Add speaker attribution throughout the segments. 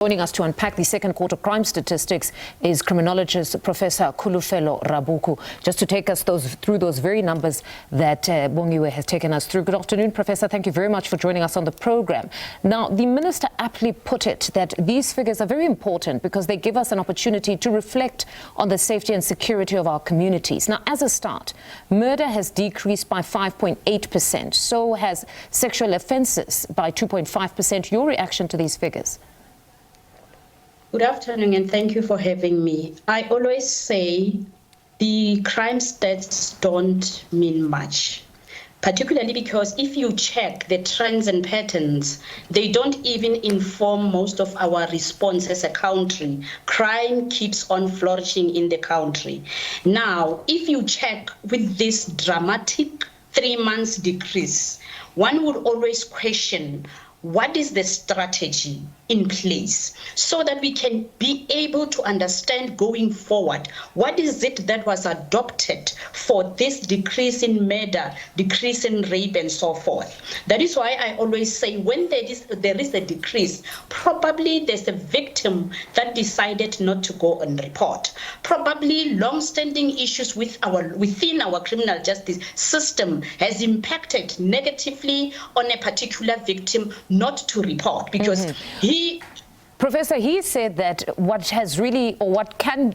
Speaker 1: Joining us to unpack the second quarter crime statistics is Criminologist Professor Kholofelo Rakubu, just to take us through those very numbers that Bongiwe has taken us through. Good afternoon, Professor. Thank you very much for joining us on the program. Now, the Minister aptly put it that these figures are very important because they give us an opportunity to reflect on the safety and security of our communities. Now, as a start, murder has decreased by 5.8%. So has sexual offences by 2.5%. Your reaction to these figures?
Speaker 2: Good afternoon, and thank you for having me. I always say the crime stats don't mean much, particularly because if you check the trends and patterns, they don't even inform most of our response as a country. Crime keeps on flourishing in the country. Now, if you check with this dramatic 3 months decrease, one would always question, what is the strategy in place so that we can be able to understand going forward what is it that was adopted for this decrease in murder, decrease in rape, and so forth. That is why I always say when there is a decrease, probably there's a victim that decided not to go and report. Probably long-standing issues within our criminal justice system has impacted negatively on a particular victim not to report because
Speaker 1: Professor, he said that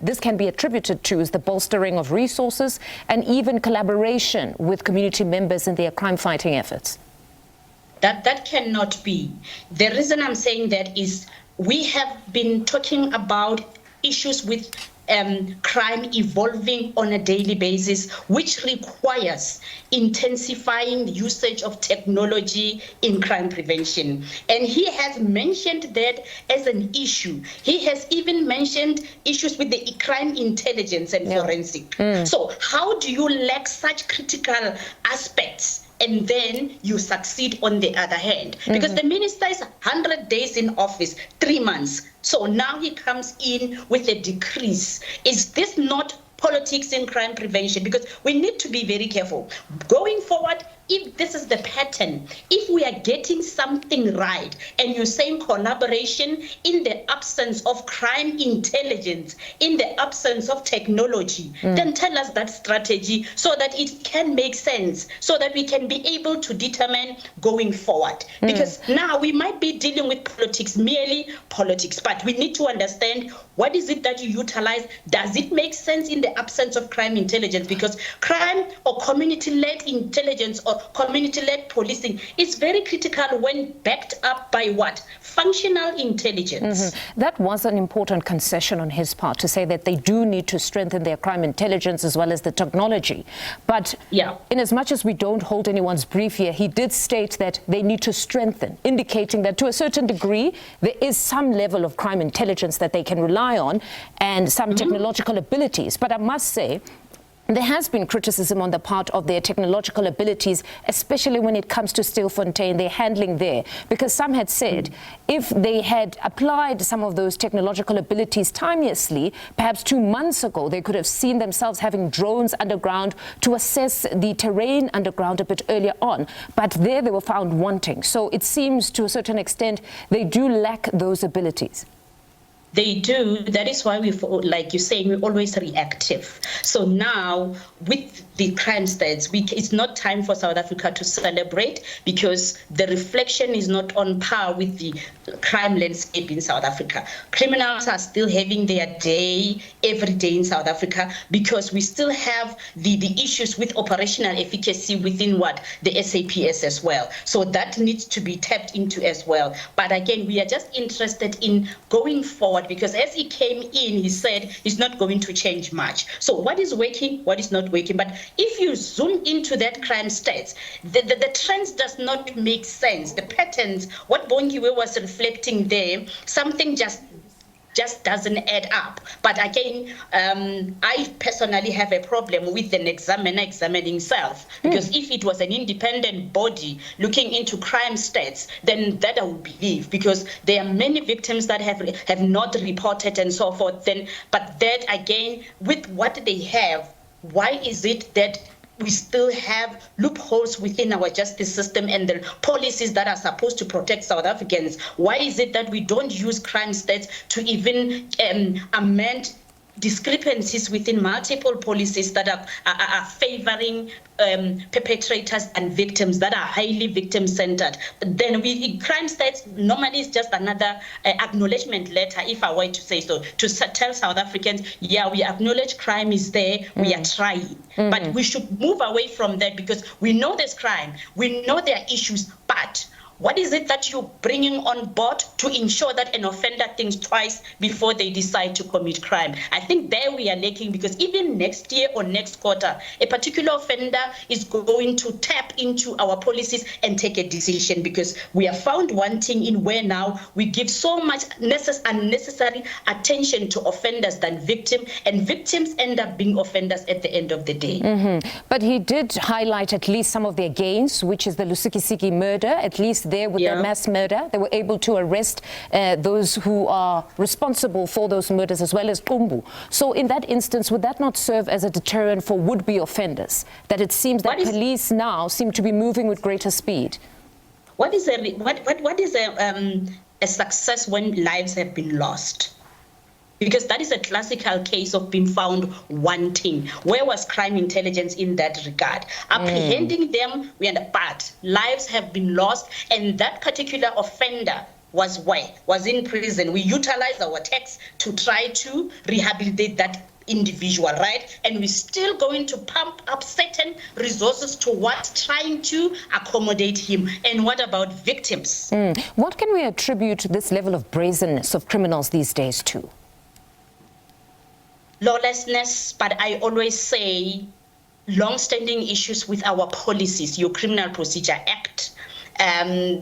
Speaker 1: this can be attributed to is the bolstering of resources and even collaboration with community members in their crime-fighting efforts.
Speaker 2: That cannot be. The reason I'm saying that is we have been talking about issues with crime evolving on a daily basis, which requires intensifying usage of technology in crime prevention. And he has mentioned that as an issue. He has even mentioned issues with the crime intelligence and forensic. So how do you lack such critical aspects and then you succeed on the other hand? Because the minister is 100 days in office, 3 months. So now he comes in with a decrease. Is this not politics in crime prevention? Because we need to be very careful. Going forward, if this is the pattern, if we are getting something right and you're saying collaboration in the absence of crime intelligence, in the absence of technology, then tell us that strategy so that it can make sense, so that we can be able to determine going forward. Because now we might be dealing with politics, merely politics, but we need to understand what is it that you utilize. Does it make sense in the absence of crime intelligence? Because crime or community-led intelligence or community-led policing is very critical when backed up by what? Functional intelligence.
Speaker 1: That was an important concession on his part to say that they do need to strengthen their crime intelligence as well as the technology. But in as much as we don't hold anyone's brief here, he did state that they need to strengthen, indicating that to a certain degree, there is some level of crime intelligence that they can rely on and some technological abilities. But I must say, there has been criticism on the part of their technological abilities, especially when it comes to Stilfontein, their handling there, because some had said if they had applied some of those technological abilities timeously, perhaps 2 months ago, they could have seen themselves having drones underground to assess the terrain underground a bit earlier on. But there they were found wanting. So it seems to a certain extent they do lack those abilities.
Speaker 2: They do. That is why like you're saying, we're always reactive. So now with the crime stats, it's not time for South Africa to celebrate because the reflection is not on par with the crime landscape in South Africa. Criminals are still having their day every day in South Africa because we still have the issues with operational efficacy within the SABC as well. So that needs to be tapped into as well. But again, we are just interested in going forward because as he came in, he said he's not going to change much. So what is working, what is not working? But if you zoom into that crime stats, the trends does not make sense. The patterns, what Bongiwe was reflecting there, something just doesn't add up. But again, I personally have a problem with an examiner examining self, because if it was an independent body looking into crime stats, then that I would believe, because there are many victims that have not reported and so forth. But that again, with what they have, why is it that we still have loopholes within our justice system and the policies that are supposed to protect South Africans? Why is it that we don't use crime stats to even amend discrepancies within multiple policies that are favoring perpetrators and victims that are highly victim-centered? Then crime stats normally is just another acknowledgement letter, if I were to say so, to tell South Africans, yeah, we acknowledge crime is there, we are trying. But we should move away from that, because we know there's crime, we know there are issues, but what is it that you're bringing on board to ensure that an offender thinks twice before they decide to commit crime? I think there we are lacking, because even next year or next quarter, a particular offender is going to tap into our policies and take a decision, because we are found wanting in where now we give so much unnecessary attention to offenders than victims, and victims end up being offenders at the end of the day.
Speaker 1: But he did highlight at least some of their gains, which is the Lusikisiki murder. At least there with their mass murder, they were able to arrest those who are responsible for those murders, as well as Umbu. So in that instance, would that not serve as a deterrent for would-be offenders, that it seems that police now seem to be moving with greater speed?
Speaker 2: What is a success when lives have been lost? Because that is a classical case of being found wanting. Where was crime intelligence in that regard? Apprehending them, but lives have been lost, and that particular offender was in prison. We utilize our tax to try to rehabilitate that individual, right? And we're still going to pump up certain resources towards trying to accommodate him. And what about victims?
Speaker 1: What can we attribute this level of brazenness of criminals these days to? Lawlessness,
Speaker 2: but I always say long-standing issues with our policies, your Criminal Procedure Act. We're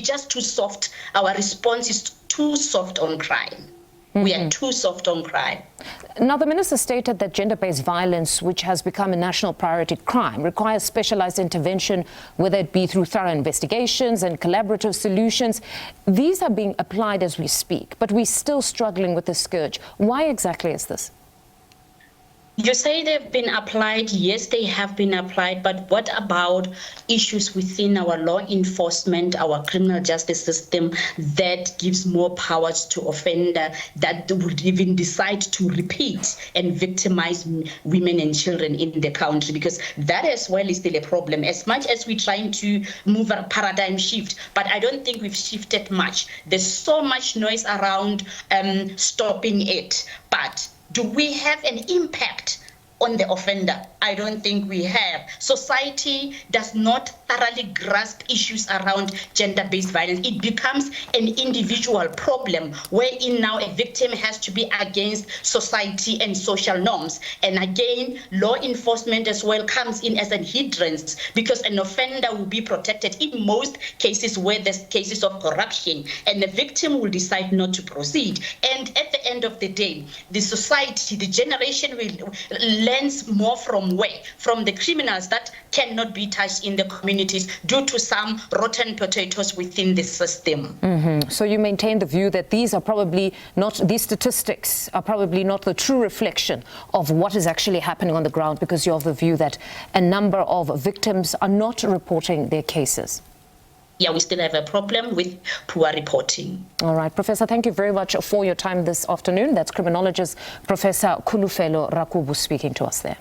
Speaker 2: just too soft. Our response is too soft on crime. We are too soft on crime.
Speaker 1: Now, the minister stated that gender-based violence, which has become a national priority crime, requires specialized intervention, whether it be through thorough investigations and collaborative solutions. These are being applied as we speak, but we're still struggling with the scourge. Why exactly is this?
Speaker 2: You say they've been applied. Yes, they have been applied. But what about issues within our law enforcement, our criminal justice system, that gives more powers to offender that would even decide to repeat and victimize women and children in the country? Because that as well is still a problem. As much as we're trying to move a paradigm shift, but I don't think we've shifted much. There's so much noise around stopping it. But do we have an impact on the offender? I don't think we have. Society does not thoroughly grasp issues around gender-based violence. It becomes an individual problem, wherein now a victim has to be against society and social norms. And again, law enforcement as well comes in as a hindrance, because an offender will be protected in most cases where there's cases of corruption, and the victim will decide not to proceed. And at the end of the day, the society, the generation will learns more from where? From the criminals that cannot be touched in the communities due to some rotten potatoes within the system.
Speaker 1: So you maintain the view that these statistics are probably not the true reflection of what is actually happening on the ground, because you're of the view that a number of victims are not reporting their cases.
Speaker 2: Yeah, we still have a problem with poor reporting.
Speaker 1: All right, Professor, thank you very much for your time this afternoon. That's Criminologist Professor Kholofelo Rakubu speaking to us there.